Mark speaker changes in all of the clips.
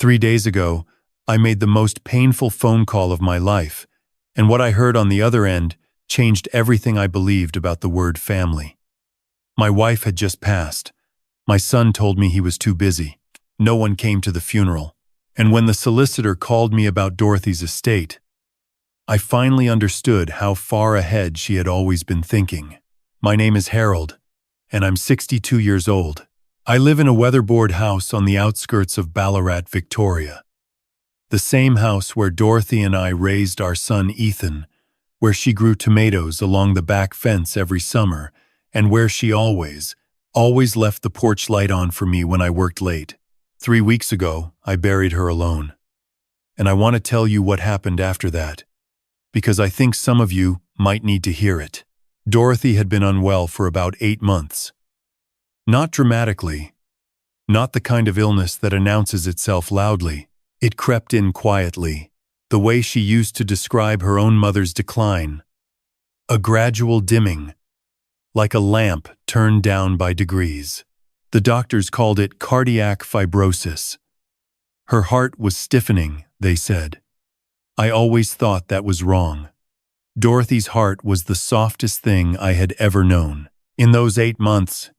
Speaker 1: 3 days ago, I made the most painful phone call of my life, and what I heard on the other end changed everything I believed about the word family. My wife had just passed. My son told me he was too busy. No one came to the funeral. And when the solicitor called me about Dorothy's estate, I finally understood how far ahead she had always been thinking. My name is Harold, and I'm 62 years old. I live in a weatherboard house on the outskirts of Ballarat, Victoria. The same house where Dorothy and I raised our son Ethan, where she grew tomatoes along the back fence every summer, and where she always left the porch light on for me when I worked late. 3 weeks ago, I buried her alone. And I want to tell you what happened after that, because I think some of you might need to hear it. Dorothy had been unwell for about 8 months. Not dramatically, not the kind of illness that announces itself loudly. It crept in quietly, the way she used to describe her own mother's decline. A gradual dimming, like a lamp turned down by degrees. The doctors called it cardiac fibrosis. Her heart was stiffening, they said. I always thought that was wrong. Dorothy's heart was the softest thing I had ever known. In those 8 months,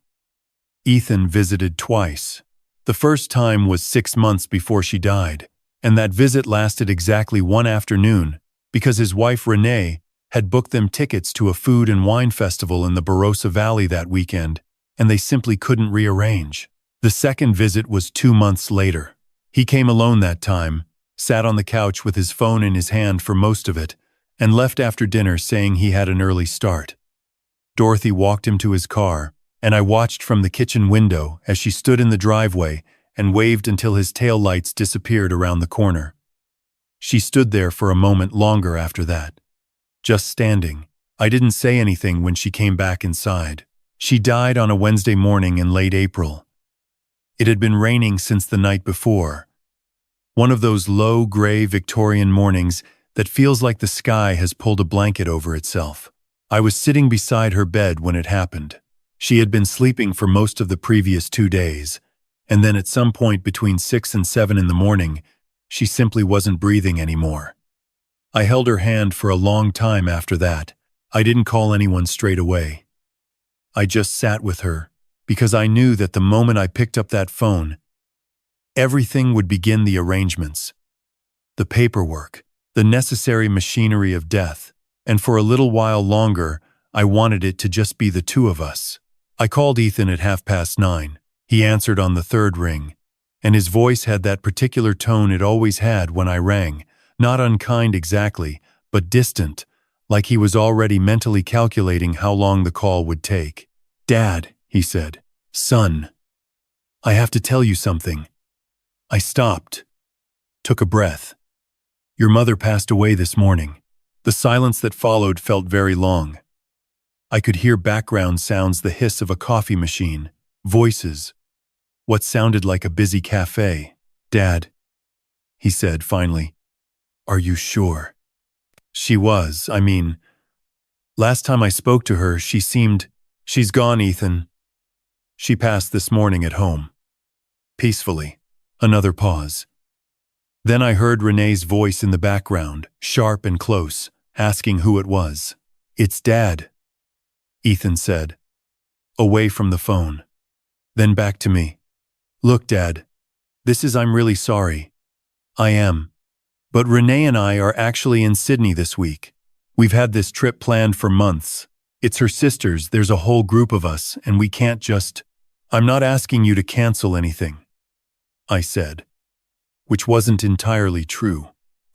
Speaker 1: Ethan visited twice. The first time was 6 months before she died, and that visit lasted exactly one afternoon because his wife Renée had booked them tickets to a food and wine festival in the Barossa Valley that weekend, and they simply couldn't rearrange. The second visit was 2 months later. He came alone that time, sat on the couch with his phone in his hand for most of it, and left after dinner saying he had an early start. Dorothy walked him to his car, and I watched from the kitchen window as she stood in the driveway and waved until his taillights disappeared around the corner. She stood there for a moment longer after that, just standing. I didn't say anything when she came back inside. She died on a Wednesday morning in late April. It had been raining since the night before. One of those low, gray Victorian mornings that feels like the sky has pulled a blanket over itself. I was sitting beside her bed when it happened. She had been sleeping for most of the previous 2 days, and then at some point between 6 and 7 in the morning, she simply wasn't breathing anymore. I held her hand for a long time after that. I didn't call anyone straight away. I just sat with her, because I knew that the moment I picked up that phone, everything would begin: the arrangements, the paperwork, the necessary machinery of death, and for a little while longer, I wanted it to just be the two of us. I called Ethan at 9:30. He answered on the third ring, and his voice had that particular tone it always had when I rang, not unkind exactly, but distant, like he was already mentally calculating how long the call would take. "Dad," he said. "Son, I have to tell you something." I stopped, took a breath. "Your mother passed away this morning." The silence that followed felt very long. I could hear background sounds: the hiss of a coffee machine, voices, what sounded like a busy cafe. "Dad," he said finally, "are you sure?" She was. Last time I spoke to her, she seemed... "She's gone, Ethan. She passed this morning at home." Peacefully. Another pause. Then I heard Renée's voice in the background, sharp and close, asking who it was. "It's Dad," Ethan said, away from the phone. Then back to me. "Look, Dad, I'm really sorry. I am. But Renée and I are actually in Sydney this week. We've had this trip planned for months. It's her sister's, there's a whole group of us, and we can't just... I'm not asking you to cancel anything," I said, which wasn't entirely true.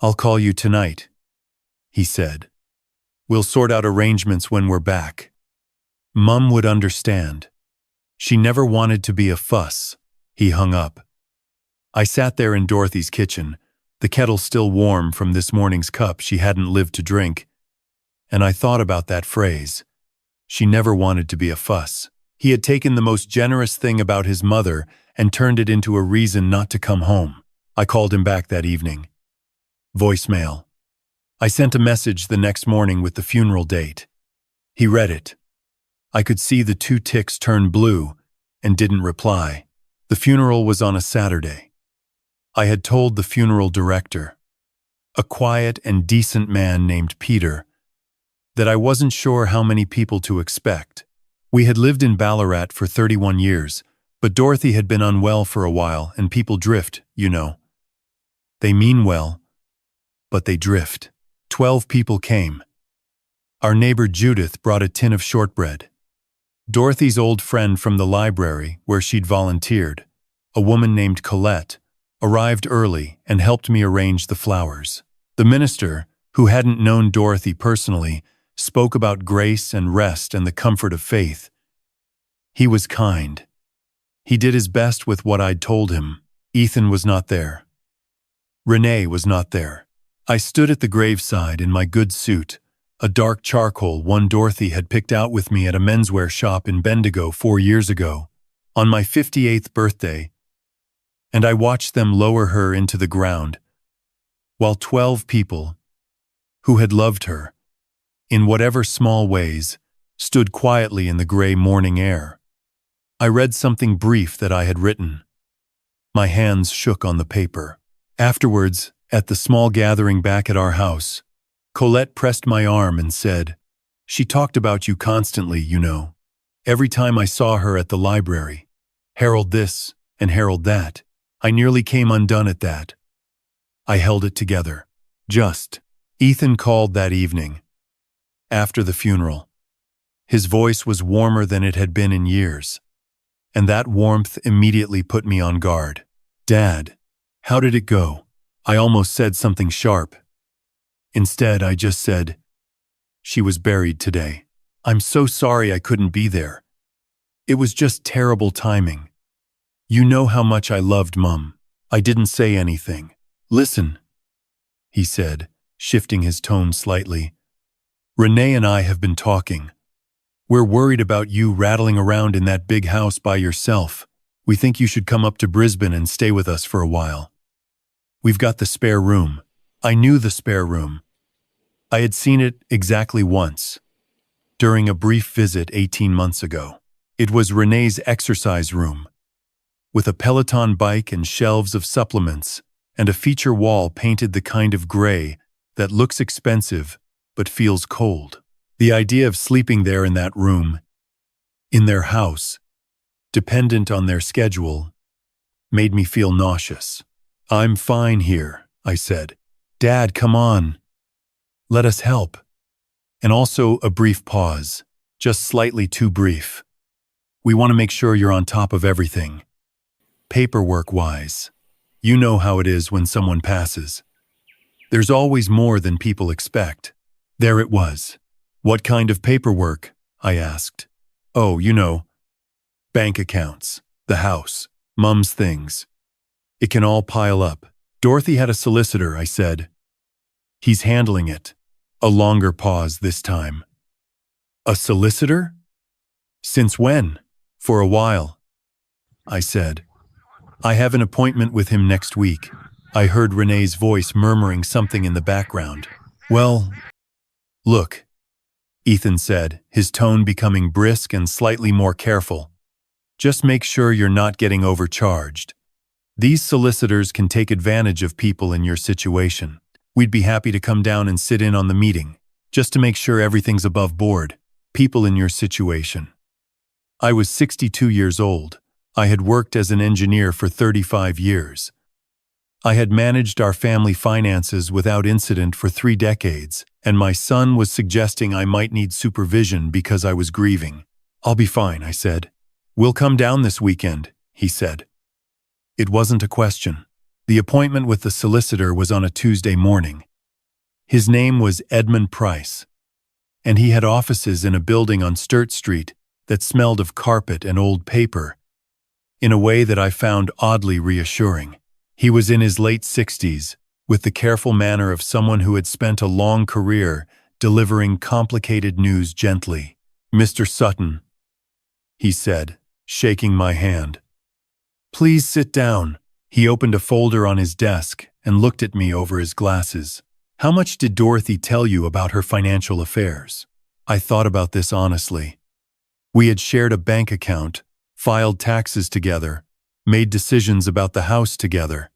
Speaker 1: "I'll call you tonight," he said. "We'll sort out arrangements when we're back. Mum would understand. She never wanted to be a fuss." He hung up. I sat there in Dorothy's kitchen, the kettle still warm from this morning's cup she hadn't lived to drink, and I thought about that phrase. She never wanted to be a fuss. He had taken the most generous thing about his mother and turned it into a reason not to come home. I called him back that evening. Voicemail. I sent a message the next morning with the funeral date. He read it. I could see the 2 ticks turn blue and didn't reply. The funeral was on a Saturday. I had told the funeral director, a quiet and decent man named Peter, that I wasn't sure how many people to expect. We had lived in Ballarat for 31 years, but Dorothy had been unwell for a while, and people drift, you know. They mean well, but they drift. 12 people came. Our neighbor Judith brought a tin of shortbread. Dorothy's old friend from the library, where she'd volunteered, a woman named Colette, arrived early and helped me arrange the flowers. The minister, who hadn't known Dorothy personally, spoke about grace and rest and the comfort of faith. He was kind. He did his best with what I'd told him. Ethan was not there. Renée was not there. I stood at the graveside in my good suit, a dark charcoal one Dorothy had picked out with me at a menswear shop in Bendigo 4 years ago, on my 58th birthday, and I watched them lower her into the ground, while 12 people, who had loved her, in whatever small ways, stood quietly in the gray morning air. I read something brief that I had written. My hands shook on the paper. Afterwards, at the small gathering back at our house, Colette pressed my arm and said, "She talked about you constantly, you know. Every time I saw her at the library, Harold this and Harold that, I nearly came undone at that." I held it together. Ethan called that evening, after the funeral. His voice was warmer than it had been in years, and that warmth immediately put me on guard. "Dad, how did it go?" I almost said something sharp. Instead, I just said, "She was buried today. I'm so sorry I couldn't be there. It was just terrible timing. You know how much I loved Mum." I didn't say anything. "Listen," he said, shifting his tone slightly. "Renée and I have been talking. We're worried about you rattling around in that big house by yourself. We think you should come up to Brisbane and stay with us for a while. We've got the spare room." I knew the spare room. I had seen it exactly once, during a brief visit 18 months ago. It was Renée's exercise room, with a Peloton bike and shelves of supplements, and a feature wall painted the kind of gray that looks expensive but feels cold. The idea of sleeping there in that room, in their house, dependent on their schedule, made me feel nauseous. "I'm fine here," I said. "Dad, come on. Let us help." And also a brief pause, just slightly too brief. "We want to make sure you're on top of everything. Paperwork-wise. You know how it is when someone passes. There's always more than people expect." There it was. "What kind of paperwork?" I asked. "Oh, you know. Bank accounts, the house, Mum's things. It can all pile up." "Dorothy had a solicitor," I said. "He's handling it." A longer pause this time. "A solicitor? Since when?" "For a while," I said. "I have an appointment with him next week." I heard Renée's voice murmuring something in the background. "Well, look," Ethan said, his tone becoming brisk and slightly more careful. "Just make sure you're not getting overcharged. These solicitors can take advantage of people in your situation. We'd be happy to come down and sit in on the meeting, just to make sure everything's above board. People in your situation." I was 62 years old. I had worked as an engineer for 35 years. I had managed our family finances without incident for 3 decades, and my son was suggesting I might need supervision because I was grieving. "I'll be fine," I said. "We'll come down this weekend," he said. It wasn't a question. The appointment with the solicitor was on a Tuesday morning. His name was Edmund Price, and he had offices in a building on Sturt Street that smelled of carpet and old paper, in a way that I found oddly reassuring. He was in his late 60s, with the careful manner of someone who had spent a long career delivering complicated news gently. "Mr. Sutton," he said, shaking my hand. "Please sit down." He opened a folder on his desk and looked at me over his glasses. "How much did Dorothy tell you about her financial affairs?" I thought about this honestly. We had shared a bank account, filed taxes together, made decisions about the house together.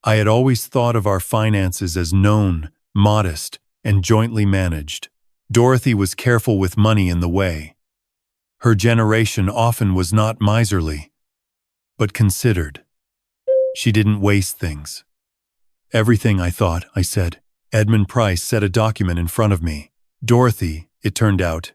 Speaker 1: I had always thought of our finances as known, modest, and jointly managed. Dorothy was careful with money in the way. Her generation often was not miserly, but considered. She didn't waste things. Everything, I thought, I said. Edmund Price set a document in front of me. Dorothy, it turned out,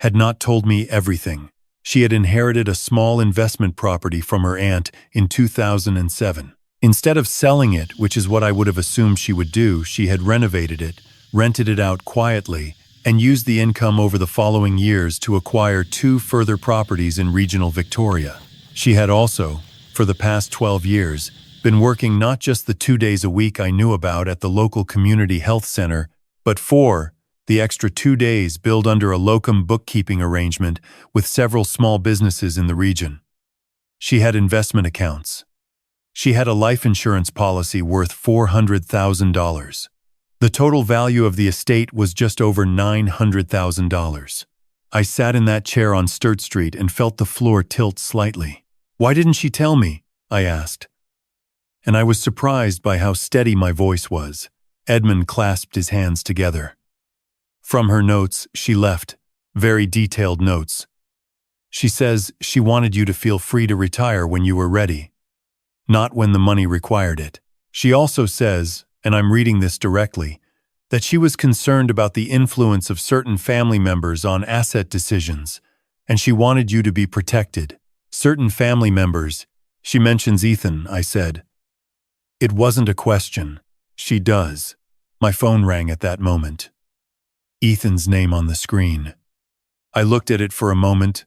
Speaker 1: had not told me everything. She had inherited a small investment property from her aunt in 2007. Instead of selling it, which is what I would have assumed she would do, she had renovated it, rented it out quietly, and used the income over the following years to acquire 2 further properties in regional Victoria. She had also, for the past 12 years, been working not just the 2 days a week I knew about at the local community health center, but 4, the extra 2 days billed under a locum bookkeeping arrangement with several small businesses in the region. She had investment accounts. She had a life insurance policy worth $400,000. The total value of the estate was just over $900,000. I sat in that chair on Sturt Street and felt the floor tilt slightly. Why didn't she tell me? I asked. And I was surprised by how steady my voice was. Edmund clasped his hands together. From her notes, she left, very detailed notes. She says she wanted you to feel free to retire when you were ready, not when the money required it. She also says, and I'm reading this directly, that she was concerned about the influence of certain family members on asset decisions, and she wanted you to be protected. Certain family members, she mentions Ethan, I said. It wasn't a question. She does. My phone rang at that moment. Ethan's name on the screen. I looked at it for a moment,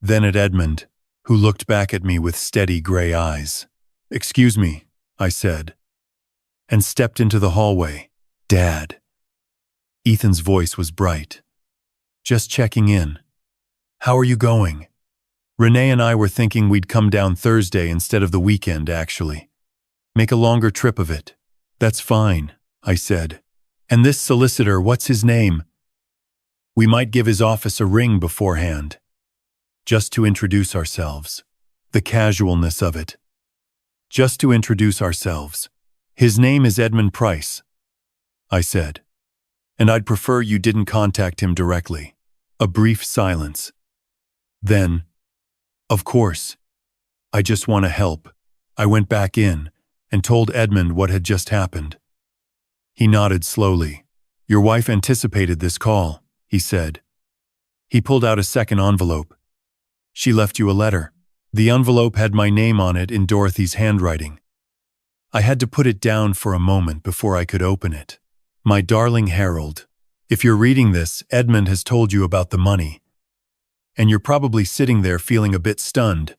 Speaker 1: then at Edmund, who looked back at me with steady gray eyes. "Excuse me," I said, and stepped into the hallway. "Dad." Ethan's voice was bright. "Just checking in. How are you going? Renee and I were thinking we'd come down Thursday instead of the weekend, actually. Make a longer trip of it." "That's fine," I said. "And this solicitor, what's his name?" "We might give his office a ring beforehand, just to introduce ourselves." The casualness of it. Just to introduce ourselves. "His name is Edmund Price," I said. "And I'd prefer you didn't contact him directly." A brief silence. Then, "Of course. I just want to help." I went back in and told Edmund what had just happened. He nodded slowly. "Your wife anticipated this call," he said. He pulled out a second envelope. "She left you a letter." The envelope had my name on it in Dorothy's handwriting. I had to put it down for a moment before I could open it. "My darling Harold, if you're reading this, Edmund has told you about the money. And you're probably sitting there feeling a bit stunned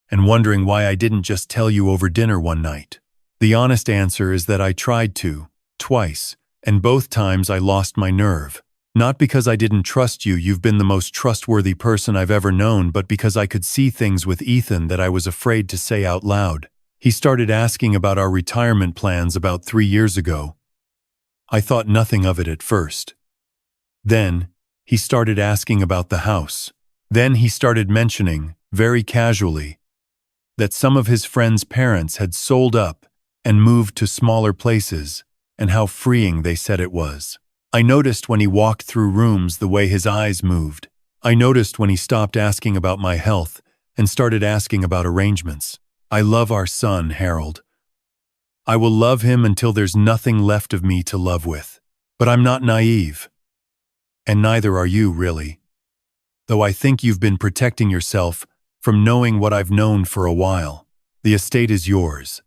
Speaker 1: and wondering why I didn't just tell you over dinner one night. The honest answer is that I tried to, twice, and both times I lost my nerve. Not because I didn't trust you, you've been the most trustworthy person I've ever known, but because I could see things with Ethan that I was afraid to say out loud. He started asking about our retirement plans about 3 years ago. I thought nothing of it at first. Then, he started asking about the house. Then he started mentioning, very casually, that some of his friends' parents had sold up and moved to smaller places, and how freeing they said it was. I noticed when he walked through rooms the way his eyes moved. I noticed when he stopped asking about my health and started asking about arrangements. I love our son, Harold. I will love him until there's nothing left of me to love with. But I'm not naive. And neither are you, really. Though I think you've been protecting yourself from knowing what I've known for a while. The estate is yours.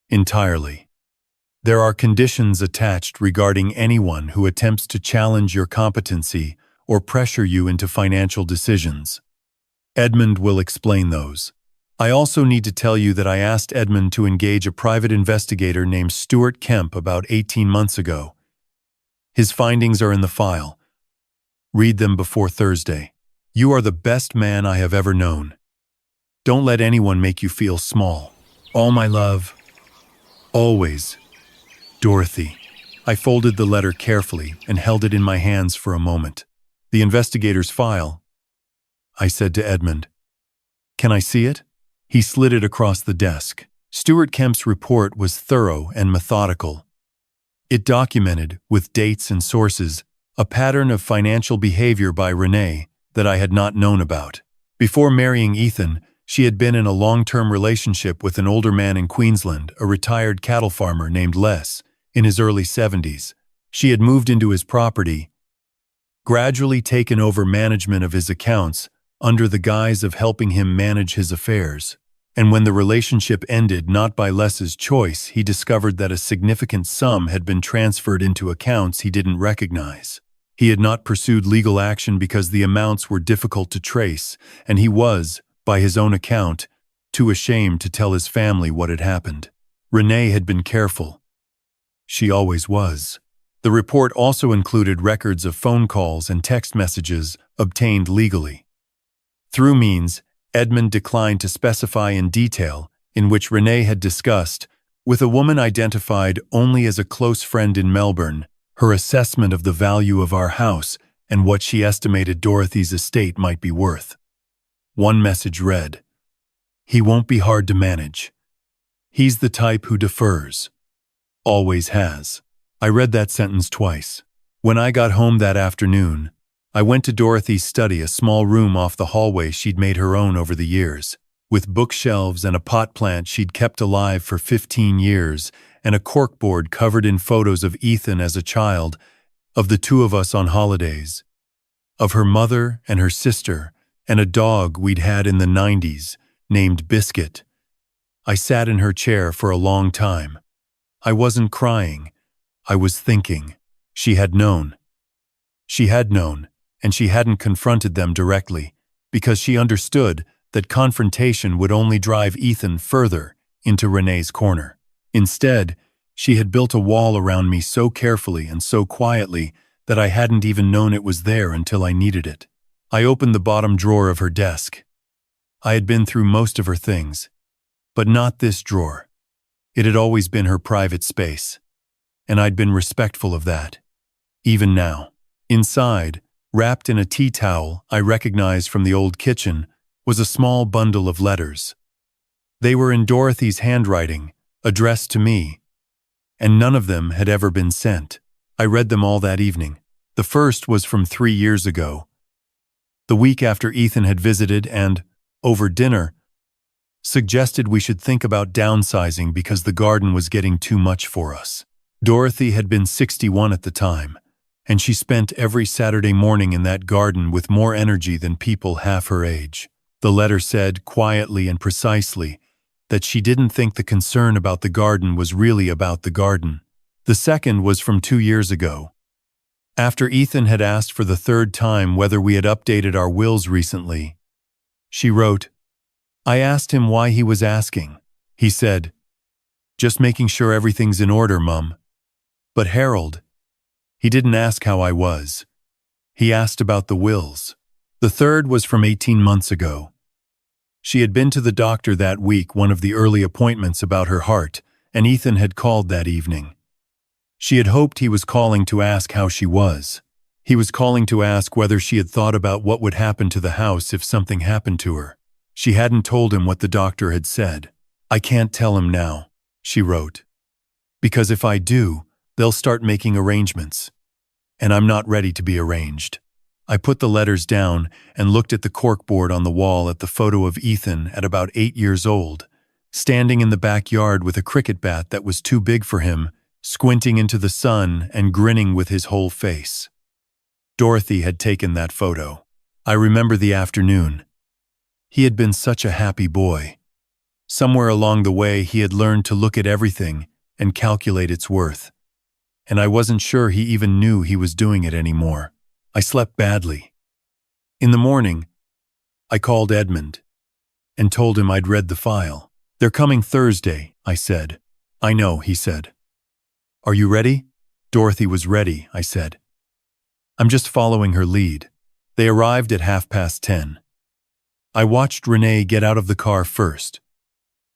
Speaker 1: Entirely. There are conditions attached regarding anyone who attempts to challenge your competency or pressure you into financial decisions. Edmund will explain those. I also need to tell you that I asked Edmund to engage a private investigator named Stuart Kemp about 18 months ago. His findings are in the file. Read them before Thursday. You are the best man I have ever known. Don't let anyone make you feel small. All my love. Always. Dorothy. I folded the letter carefully and held it in my hands for a moment. The investigator's file, I said to Edmund. Can I see it? He slid it across the desk. Stuart Kemp's report was thorough and methodical. It documented, with dates and sources, a pattern of financial behavior by Renée that I had not known about. Before marrying Ethan, she had been in a long-term relationship with an older man in Queensland, a retired cattle farmer named Les, in his early 70s. She had moved into his property, gradually taken over management of his accounts under the guise of helping him manage his affairs. And when the relationship ended not by Les's choice, he discovered that a significant sum had been transferred into accounts he didn't recognize. He had not pursued legal action because the amounts were difficult to trace, and he was, by his own account, too ashamed to tell his family what had happened. Renée had been careful. She always was. The report also included records of phone calls and text messages obtained legally. Through means Edmund declined to specify in detail, in which Renée had discussed, with a woman identified only as a close friend in Melbourne, her assessment of the value of our house and what she estimated Dorothy's estate might be worth. One message read, "He won't be hard to manage. He's the type who defers. Always has." I read that sentence twice. When I got home that afternoon, I went to Dorothy's study, a small room off the hallway she'd made her own over the years, with bookshelves and a pot plant she'd kept alive for 15 years, and a corkboard covered in photos of Ethan as a child, of the two of us on holidays, of her mother and her sister, and a dog we'd had in the 90s, named Biscuit. I sat in her chair for a long time. I wasn't crying. I was thinking. She had known. She had known, and she hadn't confronted them directly, because she understood that confrontation would only drive Ethan further into Renée's corner. Instead, she had built a wall around me so carefully and so quietly that I hadn't even known it was there until I needed it. I opened the bottom drawer of her desk. I had been through most of her things, but not this drawer. It had always been her private space, and I'd been respectful of that. Even now. Inside, wrapped in a tea towel I recognized from the old kitchen, was a small bundle of letters. They were in Dorothy's handwriting, addressed to me, and none of them had ever been sent. I read them all that evening. The first was from 3 years ago, the week after Ethan had visited and, over dinner, suggested we should think about downsizing because the garden was getting too much for us. Dorothy had been 61 at the time, and she spent every Saturday morning in that garden with more energy than people half her age. The letter said, quietly and precisely, that she didn't think the concern about the garden was really about the garden. The second was from 2 years ago. After Ethan had asked for the third time whether we had updated our wills recently, she wrote, "I asked him why he was asking. He said, 'Just making sure everything's in order, Mum.' But Harold, he didn't ask how I was. He asked about the wills." The third was from 18 months ago. She had been to the doctor that week, one of the early appointments, about her heart, and Ethan had called that evening. She had hoped he was calling to ask how she was. He was calling to ask whether she had thought about what would happen to the house if something happened to her. She hadn't told him what the doctor had said. "I can't tell him now," she wrote, "because if I do, they'll start making arrangements. And I'm not ready to be arranged." I put the letters down and looked at the corkboard on the wall at the photo of Ethan at about 8 years old, standing in the backyard with a cricket bat that was too big for him, squinting into the sun and grinning with his whole face. Dorothy had taken that photo. I remember the afternoon. He had been such a happy boy. Somewhere along the way he had learned to look at everything and calculate its worth. And I wasn't sure he even knew he was doing it anymore. I slept badly. In the morning, I called Edmund and told him I'd read the file. "They're coming Thursday," I said. "I know," he said. "Are you ready?" Dorothy was ready, I said. "I'm just following her lead." They arrived at 10:30. I watched Renée get out of the car first,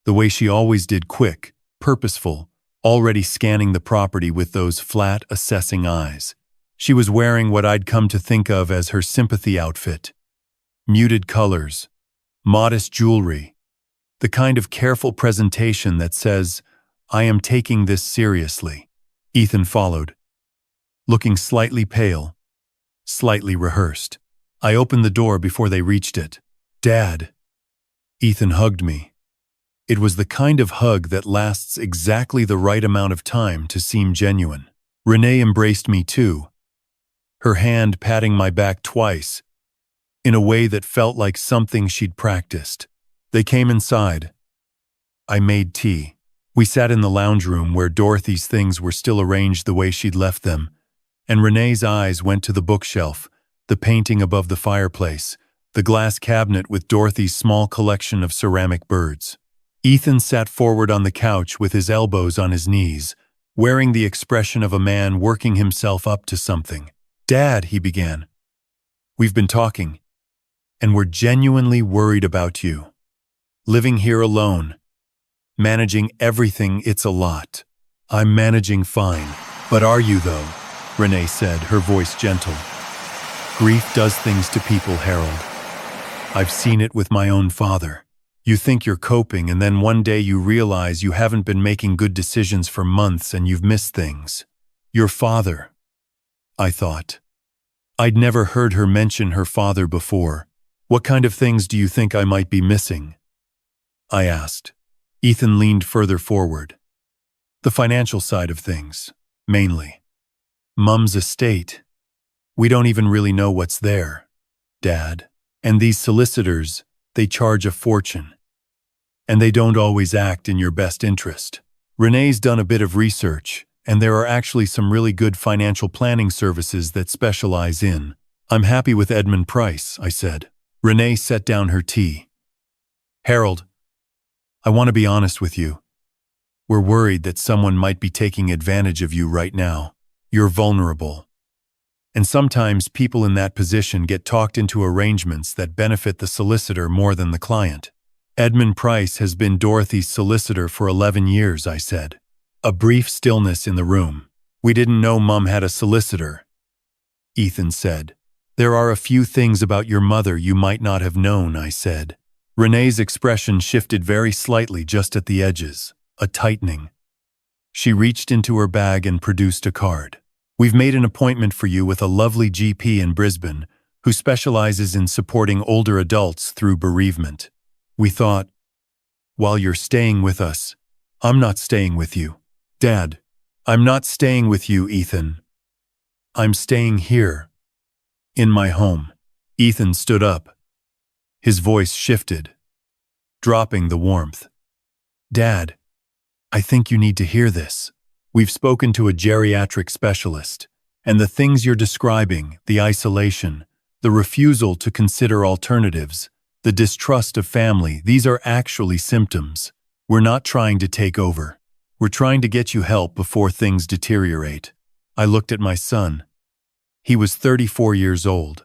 Speaker 1: the way she always did, quick, purposeful, already scanning the property with those flat, assessing eyes. She was wearing what I'd come to think of as her sympathy outfit. Muted colors, modest jewelry, The kind of careful presentation that says, "I am taking this seriously." Ethan followed, looking slightly pale, slightly rehearsed. I opened the door before they reached it. "Dad." Ethan hugged me. It was the kind of hug that lasts exactly the right amount of time to seem genuine. Renée embraced me too, her hand patting my back twice, in a way that felt like something she'd practiced. They came inside. I made tea. We sat in the lounge room where Dorothy's things were still arranged the way she'd left them, and Renée's eyes went to the bookshelf, the painting above the fireplace, the glass cabinet with Dorothy's small collection of ceramic birds. Ethan sat forward on the couch with his elbows on his knees, wearing the expression of a man working himself up to something. "Dad," he began, "we've been talking, and we're genuinely worried about you. Living here alone, managing everything, it's a lot." "I'm managing fine. But are you, though?" Renée said, her voice gentle. "Grief does things to people, Harold. I've seen it with my own father. You think you're coping, and then one day you realize you haven't been making good decisions for months and you've missed things. Your father," I thought. I'd never heard her mention her father before. "What kind of things do you think I might be missing?" I asked. Ethan leaned further forward. "The financial side of things, mainly. Mum's estate. We don't even really know what's there, Dad. And these solicitors, they charge a fortune. And they don't always act in your best interest. Renée's done a bit of research, and there are actually some really good financial planning services that specialize in." "I'm happy with Edmund Price," I said. Renée set down her tea. "Harold, I want to be honest with you. We're worried that someone might be taking advantage of you right now. You're vulnerable. And sometimes people in that position get talked into arrangements that benefit the solicitor more than the client." "Edmund Price has been Dorothy's solicitor for 11 years, I said. A brief stillness in the room. "We didn't know Mum had a solicitor," Ethan said. "There are a few things about your mother you might not have known," I said. Renée's expression shifted very slightly just at the edges, a tightening. She reached into her bag and produced a card. "We've made an appointment for you with a lovely GP in Brisbane who specializes in supporting older adults through bereavement. We thought, while you're staying with us." "I'm not staying with you." "Dad, I'm not staying with you, Ethan. I'm staying here, in my home." Ethan stood up. His voice shifted, dropping the warmth. "Dad, I think you need to hear this. We've spoken to a geriatric specialist, and the things you're describing, the isolation, the refusal to consider alternatives, the distrust of family, these are actually symptoms. We're not trying to take over. We're trying to get you help before things deteriorate." I looked at my son. He was 34 years old.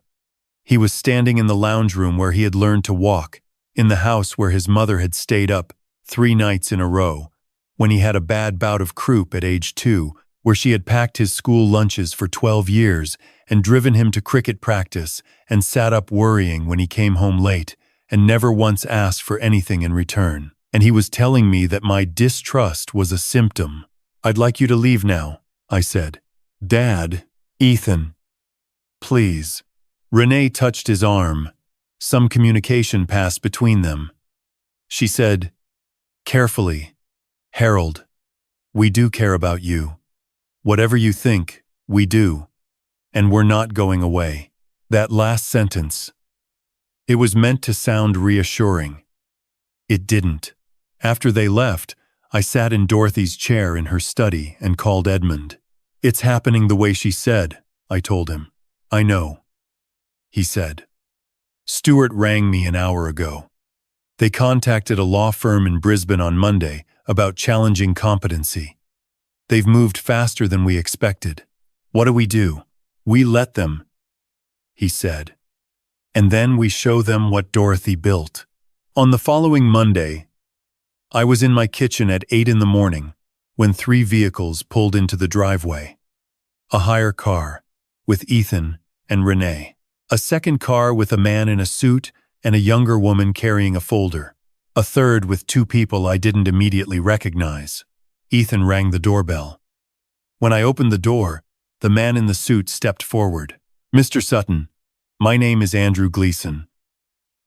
Speaker 1: He was standing in the lounge room where he had learned to walk, in the house where his mother had stayed up 3 nights in a row, when he had a bad bout of croup at age 2, where she had packed his school lunches for 12 years and driven him to cricket practice and sat up worrying when he came home late and never once asked for anything in return. And he was telling me that my distrust was a symptom. "I'd like you to leave now," I said. "Dad, Ethan, please." Renée touched his arm. Some communication passed between them. She said, carefully, "Harold, we do care about you. Whatever you think, we do. And we're not going away." That last sentence, it was meant to sound reassuring. It didn't. After they left, I sat in Dorothy's chair in her study and called Edmund. "It's happening the way she said," I told him. "I know," he said. "Stuart rang me an hour ago. They contacted a law firm in Brisbane on Monday about challenging competency. They've moved faster than we expected. What do? We let them," he said. "And then we show them what Dorothy built." On the following Monday, I was in my kitchen at 8 in the morning when 3 vehicles pulled into the driveway. A hire car with Ethan and Renée. A second car with a man in a suit and a younger woman carrying a folder. A third with two people I didn't immediately recognize. Ethan rang the doorbell. When I opened the door, the man in the suit stepped forward. "Mr. Sutton, my name is Andrew Gleason.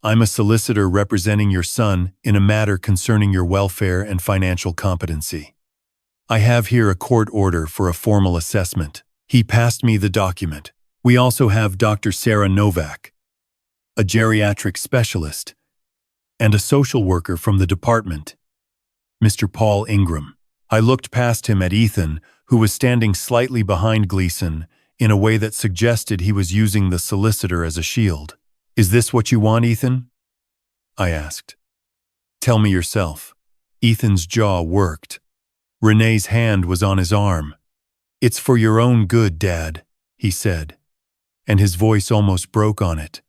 Speaker 1: I'm a solicitor representing your son in a matter concerning your welfare and financial competency. I have here a court order for a formal assessment." He passed me the document. "We also have Dr. Sarah Novak, a geriatric specialist, and a social worker from the department, Mr. Paul Ingram." I looked past him at Ethan, who was standing slightly behind Gleason in a way that suggested he was using the solicitor as a shield. "Is this what you want, Ethan?" I asked. "Tell me yourself." Ethan's jaw worked. Renée's hand was on his arm. "It's for your own good, Dad," he said, and his voice almost broke on it,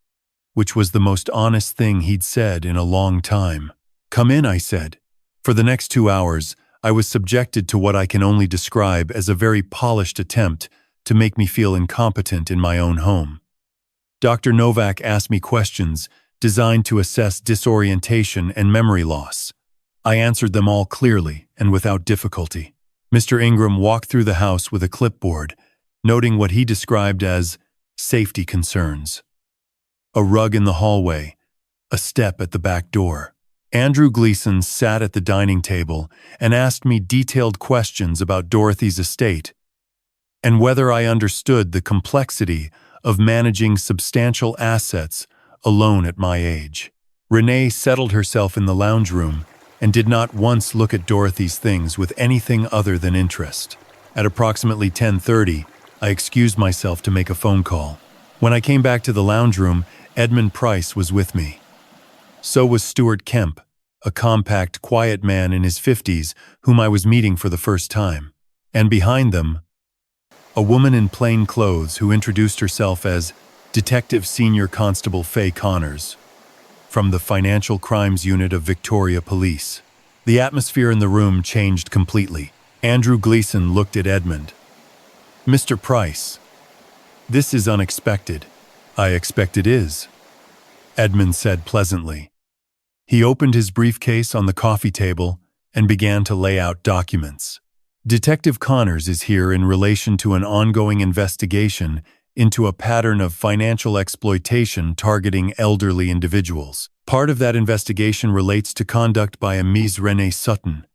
Speaker 1: which was the most honest thing he'd said in a long time. "Come in," I said. For the next 2 hours, I was subjected to what I can only describe as a very polished attempt to make me feel incompetent in my own home. Dr. Novak asked me questions designed to assess disorientation and memory loss. I answered them all clearly and without difficulty. Mr. Ingram walked through the house with a clipboard, noting what he described as safety concerns. A rug in the hallway, a step at the back door. Andrew Gleason sat at the dining table and asked me detailed questions about Dorothy's estate and whether I understood the complexity of managing substantial assets alone at my age. Renée settled herself in the lounge room and did not once look at Dorothy's things with anything other than interest. At approximately 10:30, I excused myself to make a phone call. When I came back to the lounge room, Edmund Price was with me. So was Stuart Kemp, a compact, quiet man in his 50s whom I was meeting for the first time. And behind them, a woman in plain clothes who introduced herself as Detective Senior Constable Faye Connors, from the Financial Crimes Unit of Victoria Police. The atmosphere in the room changed completely. Andrew Gleason looked at Edmund. "Mr. Price, this is unexpected." "I expect it is," Edmund said pleasantly. He opened his briefcase on the coffee table and began to lay out documents. "Detective Connors is here in relation to an ongoing investigation into a pattern of financial exploitation targeting elderly individuals. Part of that investigation relates to conduct by a Ms. Renée Sutton,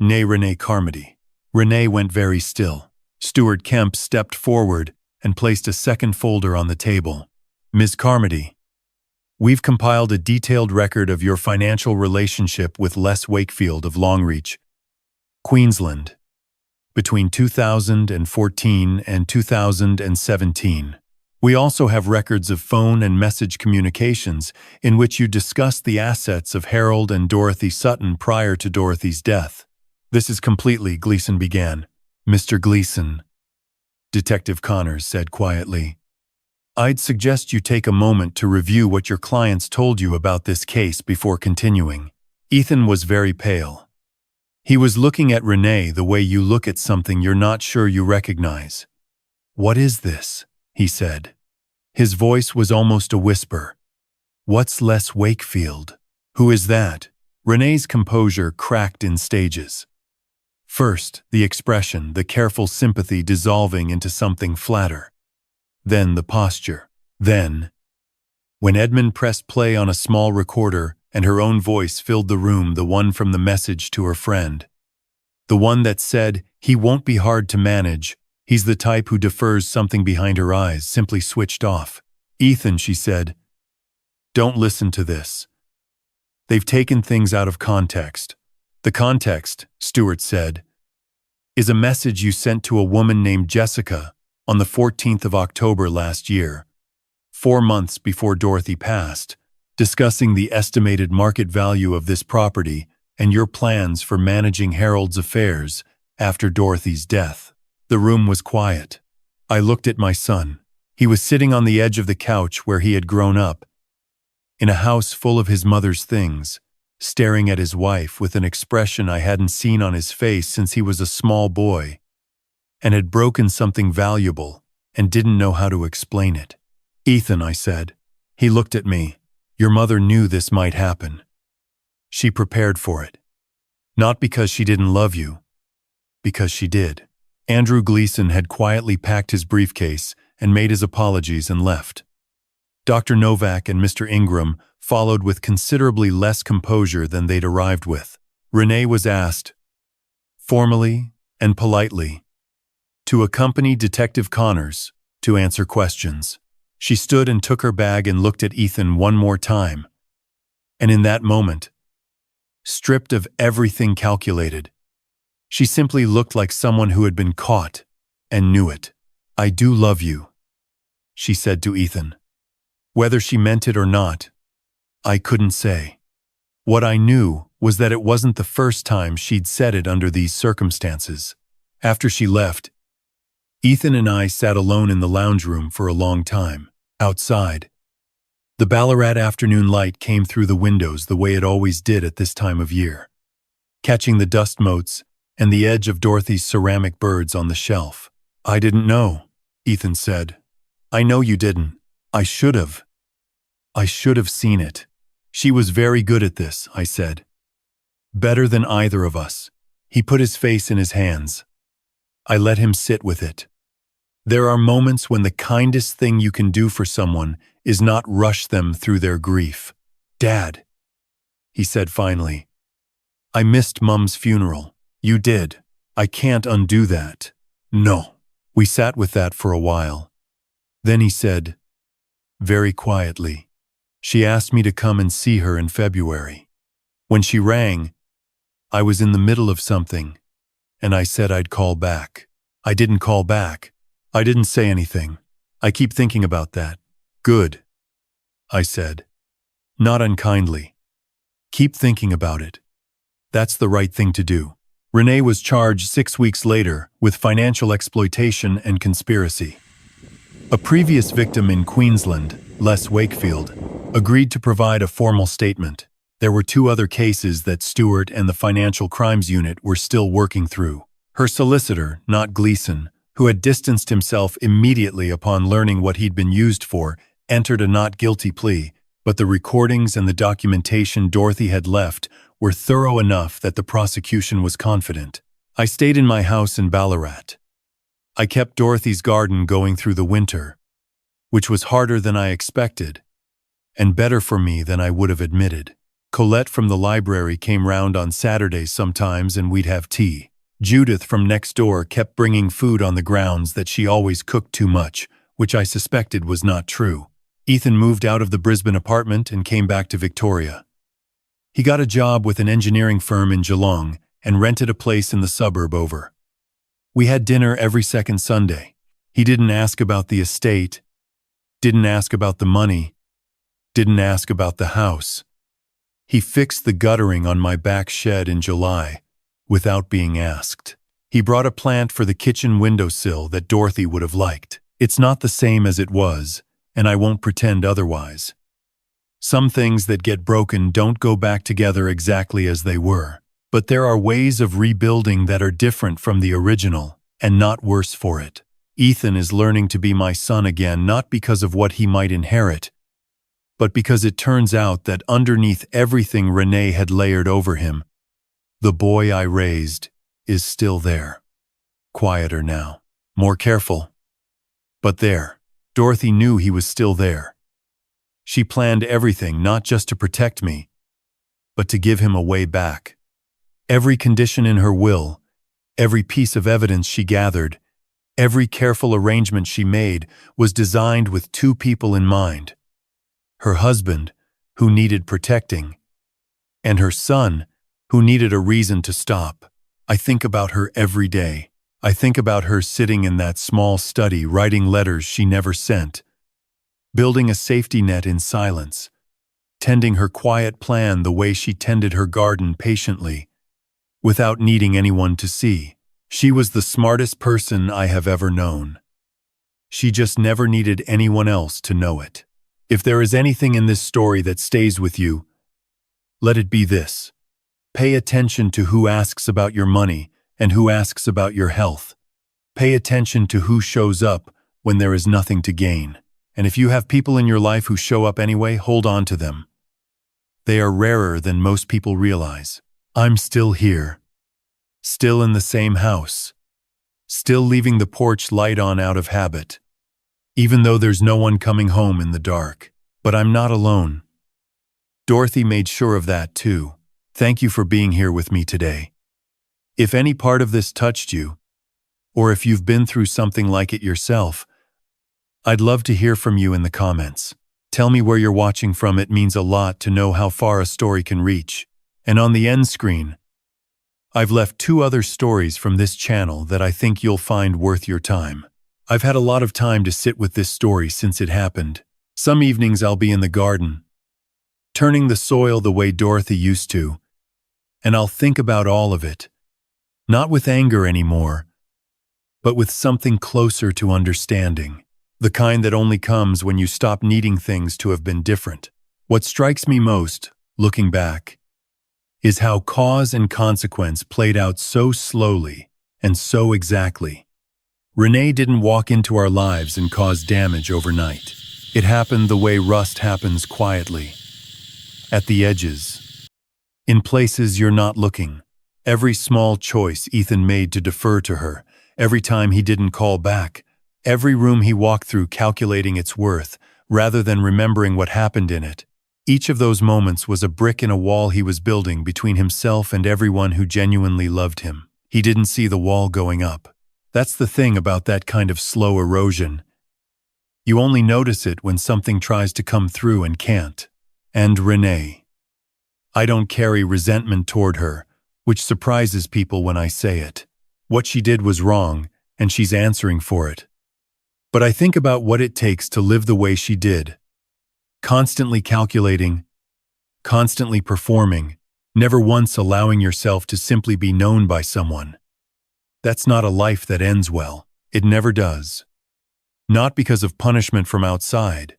Speaker 1: née Renée Carmody." Renée went very still. Stuart Kemp stepped forward and placed a second folder on the table. "Ms. Carmody, we've compiled a detailed record of your financial relationship with Les Wakefield of Longreach, Queensland, between 2014 and 2017. We also have records of phone and message communications in which you discussed the assets of Harold and Dorothy Sutton prior to Dorothy's death." "This is completely," Gleason began. "Mr. Gleason," Detective Connors said quietly, "I'd suggest you take a moment to review what your clients told you about this case before continuing." Ethan was very pale. He was looking at Renée the way you look at something you're not sure you recognize. "What is this?" he said. His voice was almost a whisper. "What's Les Wakefield? Who is that?" Renée's composure cracked in stages. First, the expression, the careful sympathy dissolving into something flatter. Then the posture. Then, when Edmund pressed play on a small recorder and her own voice filled the room, the one from the message to her friend. The one that said, "He won't be hard to manage. He's the type who defers something behind her eyes," simply switched off. "Ethan," she said, "don't listen to this. They've taken things out of context." "The context," Stuart said, "is a message you sent to a woman named Jessica on the 14th of October last year, 4 months before Dorothy passed, discussing the estimated market value of this property and your plans for managing Harold's affairs after Dorothy's death." The room was quiet. I looked at my son. He was sitting on the edge of the couch where he had grown up, in a house full of his mother's things, staring at his wife with an expression I hadn't seen on his face since he was a small boy, and had broken something valuable and didn't know how to explain it. "Ethan," I said. He looked at me. "Your mother knew this might happen. She prepared for it. Not because she didn't love you, because she did. Andrew Gleason had quietly packed his briefcase and made his apologies and left. Dr. Novak and Mr. Ingram followed with considerably less composure than they'd arrived with. Renée was asked, formally and politely, to accompany Detective Connors to answer questions. She stood and took her bag and looked at Ethan one more time. And in that moment, stripped of everything calculated, she simply looked like someone who had been caught and knew it. "I do love you," she said to Ethan. Whether she meant it or not, I couldn't say. What I knew was that it wasn't the first time she'd said it under these circumstances. After she left, Ethan and I sat alone in the lounge room for a long time. Outside, the Ballarat afternoon light came through the windows the way it always did at this time of year, catching the dust motes and the edge of Dorothy's ceramic birds on the shelf. "I didn't know," Ethan said. "I know you didn't. I should have. I should have seen it. She was very good at this," I said. "Better than either of us." He put his face in his hands. I let him sit with it. There are moments when the kindest thing you can do for someone is not rush them through their grief. "Dad," he said finally, "I missed Mum's funeral." "You did. I can't undo that." "No." We sat with that for a while. Then he said, very quietly, "She asked me to come and see her in February. When she rang, I was in the middle of something, and I said I'd call back. I didn't call back. I didn't say anything. I keep thinking about that." "Good," I said, not unkindly. "Keep thinking about it. That's the right thing to do." Renée was charged 6 weeks later with financial exploitation and conspiracy. A previous victim in Queensland, Les Wakefield, agreed to provide a formal statement. There were 2 other cases that Stewart and the Financial Crimes Unit were still working through. Her solicitor, not Gleason, who had distanced himself immediately upon learning what he'd been used for, entered a not guilty plea, but the recordings and the documentation Dorothy had left were thorough enough that the prosecution was confident. I stayed in my house in Ballarat. I kept Dorothy's garden going through the winter, which was harder than I expected, and better for me than I would have admitted. Colette from the library came round on Saturdays sometimes and we'd have tea. Judith from next door kept bringing food on the grounds that she always cooked too much, which I suspected was not true. Ethan moved out of the Brisbane apartment and came back to Victoria. He got a job with an engineering firm in Geelong and rented a place in the suburb over. We had dinner every second Sunday. He didn't ask about the estate, didn't ask about the money, didn't ask about the house. He fixed the guttering on my back shed in July without being asked. He brought a plant for the kitchen windowsill that Dorothy would have liked. It's not the same as it was, and I won't pretend otherwise. Some things that get broken don't go back together exactly as they were, but there are ways of rebuilding that are different from the original, and not worse for it. Ethan is learning to be my son again, not because of what he might inherit, but because it turns out that underneath everything Renée had layered over him, the boy I raised is still there. Quieter now, more careful, but there. Dorothy knew he was still there. She planned everything not just to protect me, but to give him a way back. Every condition in her will, every piece of evidence she gathered, every careful arrangement she made was designed with 2 people in mind. Her husband, who needed protecting, and her son, who needed a reason to stop. I think about her every day. I think about her sitting in that small study writing letters she never sent, building a safety net in silence, tending her quiet plan the way she tended her garden patiently, without needing anyone to see. She was the smartest person I have ever known. She just never needed anyone else to know it. If there is anything in this story that stays with you, let it be this. Pay attention to who asks about your money and who asks about your health. Pay attention to who shows up when there is nothing to gain. And if you have people in your life who show up anyway, hold on to them. They are rarer than most people realize. I'm still here. Still in the same house. Still leaving the porch light on out of habit. Even though there's no one coming home in the dark. But I'm not alone. Dorothy made sure of that too. Thank you for being here with me today. If any part of this touched you, or if you've been through something like it yourself, I'd love to hear from you in the comments. Tell me where you're watching from. It means a lot to know how far a story can reach. And on the end screen, I've left 2 other stories from this channel that I think you'll find worth your time. I've had a lot of time to sit with this story since it happened. Some evenings I'll be in the garden, turning the soil the way Dorothy used to, and I'll think about all of it. Not with anger anymore, but with something closer to understanding. The kind that only comes when you stop needing things to have been different. What strikes me most, looking back, is how cause and consequence played out so slowly and so exactly. Renée didn't walk into our lives and cause damage overnight. It happened the way rust happens quietly. At the edges. In places you're not looking. Every small choice Ethan made to defer to her, every time he didn't call back, every room he walked through calculating its worth, rather than remembering what happened in it. Each of those moments was a brick in a wall he was building between himself and everyone who genuinely loved him. He didn't see the wall going up. That's the thing about that kind of slow erosion. You only notice it when something tries to come through and can't. And Renée. I don't carry resentment toward her, which surprises people when I say it. What she did was wrong, and she's answering for it. But I think about what it takes to live the way she did. Constantly calculating, constantly performing, never once allowing yourself to simply be known by someone. That's not a life that ends well. It never does. Not because of punishment from outside,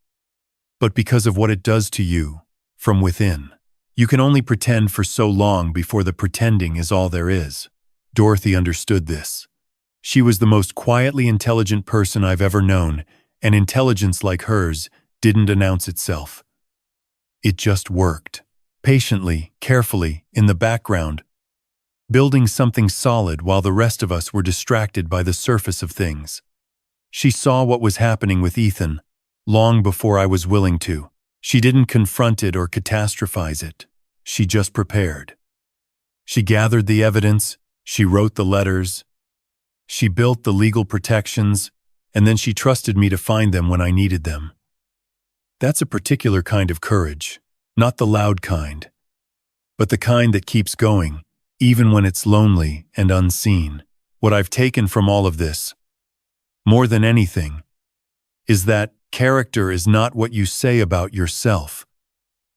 Speaker 1: but because of what it does to you from within. You can only pretend for so long before the pretending is all there is. Dorothy understood this. She was the most quietly intelligent person I've ever known, and intelligence like hers didn't announce itself. It just worked. Patiently, carefully, in the background, building something solid while the rest of us were distracted by the surface of things. She saw what was happening with Ethan, long before I was willing to. She didn't confront it or catastrophize it. She just prepared. She gathered the evidence, she wrote the letters, she built the legal protections, and then she trusted me to find them when I needed them. That's a particular kind of courage, not the loud kind, but the kind that keeps going, even when it's lonely and unseen. What I've taken from all of this, more than anything, is that character is not what you say about yourself.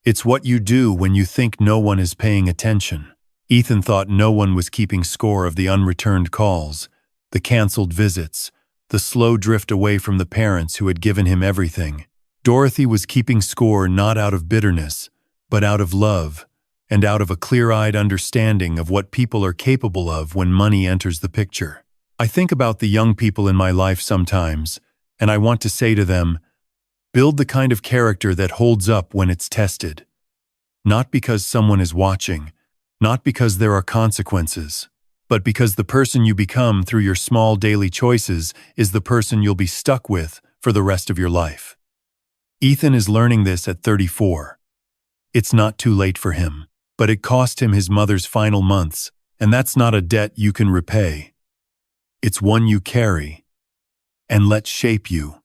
Speaker 1: It's what you do when you think no one is paying attention. Ethan thought no one was keeping score of the unreturned calls, the canceled visits, the slow drift away from the parents who had given him everything. Dorothy was keeping score not out of bitterness, but out of love, and out of a clear-eyed understanding of what people are capable of when money enters the picture. I think about the young people in my life sometimes, and I want to say to them, build the kind of character that holds up when it's tested. Not because someone is watching, not because there are consequences, but because the person you become through your small daily choices is the person you'll be stuck with for the rest of your life. Ethan is learning this at 34. It's not too late for him, but it cost him his mother's final months, and that's not a debt you can repay. It's one you carry and let shape you,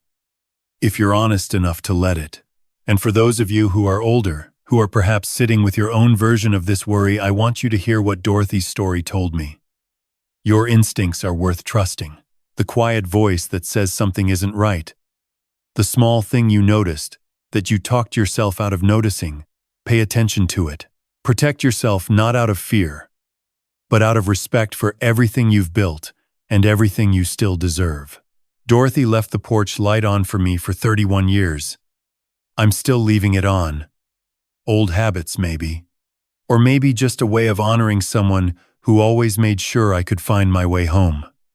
Speaker 1: if you're honest enough to let it. And for those of you who are older, who are perhaps sitting with your own version of this worry, I want you to hear what Dorothy's story told me. Your instincts are worth trusting. The quiet voice that says something isn't right. The small thing you noticed, that you talked yourself out of noticing. Pay attention to it. Protect yourself not out of fear, but out of respect for everything you've built and everything you still deserve. Dorothy left the porch light on for me for 31 years. I'm still leaving it on. Old habits, maybe. Or maybe just a way of honoring someone who always made sure I could find my way home.